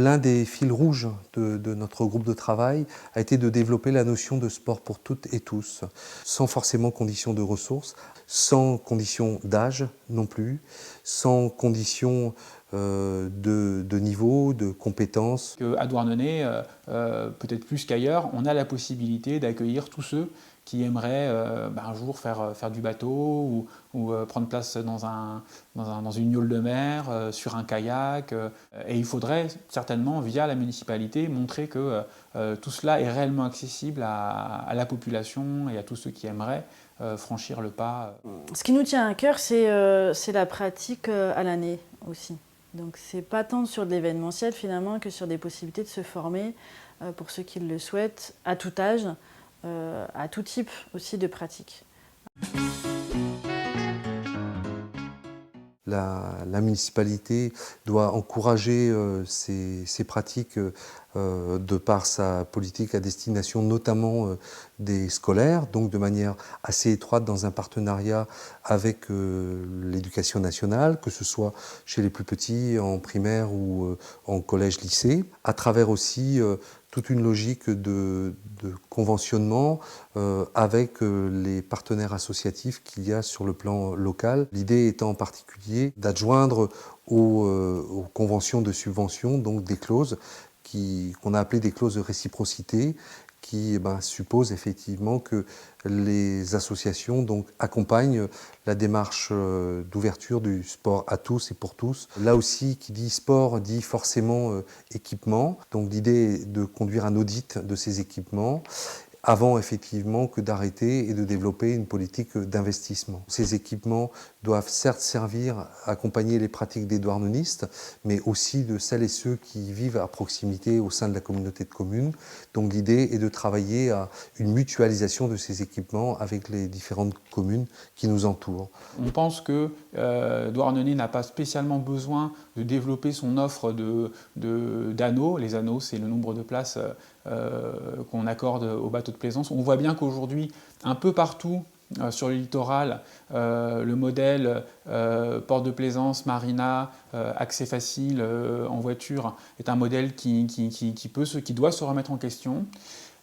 L'un des fils rouges de notre groupe de travail a été de développer la notion de sport pour toutes et tous, sans forcément condition de ressources, sans condition d'âge non plus, sans condition de niveau, de compétences. À Douarnenez, peut-être plus qu'ailleurs, on a la possibilité d'accueillir tous ceux qui aimeraient un jour faire du bateau ou prendre place dans une gnôle de mer, sur un kayak. Et il faudrait certainement, via la municipalité, montrer que tout cela est réellement accessible à la population et à tous ceux qui aimeraient franchir le pas. Ce qui nous tient à cœur, c'est la pratique à l'année aussi. Donc c'est pas tant sur de l'événementiel finalement que sur des possibilités de se former pour ceux qui le souhaitent, à tout âge, à tout type aussi de pratique. La municipalité doit encourager ces pratiques de par sa politique à destination notamment des scolaires, donc de manière assez étroite dans un partenariat avec l'éducation nationale, que ce soit chez les plus petits, en primaire ou en collège-lycée, à travers aussi toute une logique de conventionnement avec les partenaires associatifs qu'il y a sur le plan local. L'idée étant en particulier d'adjoindre aux conventions de subvention donc des clauses qu'on a appelées des clauses de réciprocité, qui suppose effectivement que les associations donc, accompagnent la démarche d'ouverture du sport à tous et pour tous. Là aussi, qui dit sport dit forcément équipement. Donc l'idée est de conduire un audit de ces équipements avant effectivement que d'arrêter et de développer une politique d'investissement. Ces équipements doivent certes servir à accompagner les pratiques des douarnenistes, mais aussi de celles et ceux qui vivent à proximité au sein de la communauté de communes. Donc l'idée est de travailler à une mutualisation de ces équipements avec les différentes communes qui nous entourent. On pense que Douarnenez n'a pas spécialement besoin de développer son offre d'anneaux. Les anneaux, c'est le nombre de places qu'on accorde aux bateaux de plaisance. On voit bien qu'aujourd'hui, un peu partout sur le littoral, le modèle port de plaisance, marina, accès facile en voiture est un modèle qui doit se remettre en question.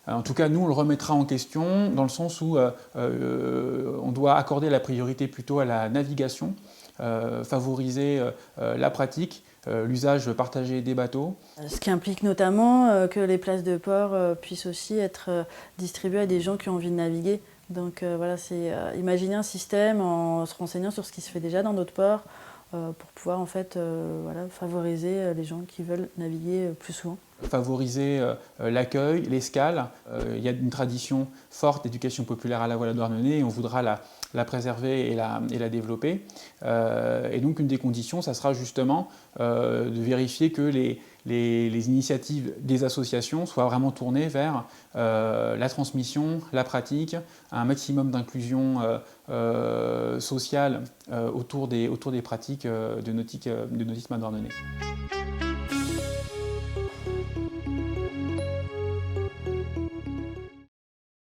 En tout cas, nous, on le remettra en question dans le sens où on doit accorder la priorité plutôt à la navigation, favoriser la pratique, l'usage partagé des bateaux. Ce qui implique notamment que les places de port puissent aussi être distribuées à des gens qui ont envie de naviguer. Donc voilà, c'est imaginer un système en se renseignant sur ce qui se fait déjà dans d'autres ports pour pouvoir en fait favoriser les gens qui veulent naviguer plus souvent. Favoriser l'accueil, l'escale. Il y a une tradition forte d'éducation populaire à la voile à Douarnenez et on voudra la préserver et la développer. Et donc une des conditions, ça sera justement de vérifier que les initiatives des associations soient vraiment tournées vers la transmission, la pratique, un maximum d'inclusion sociale autour des pratiques de nautisme à Douarnenez.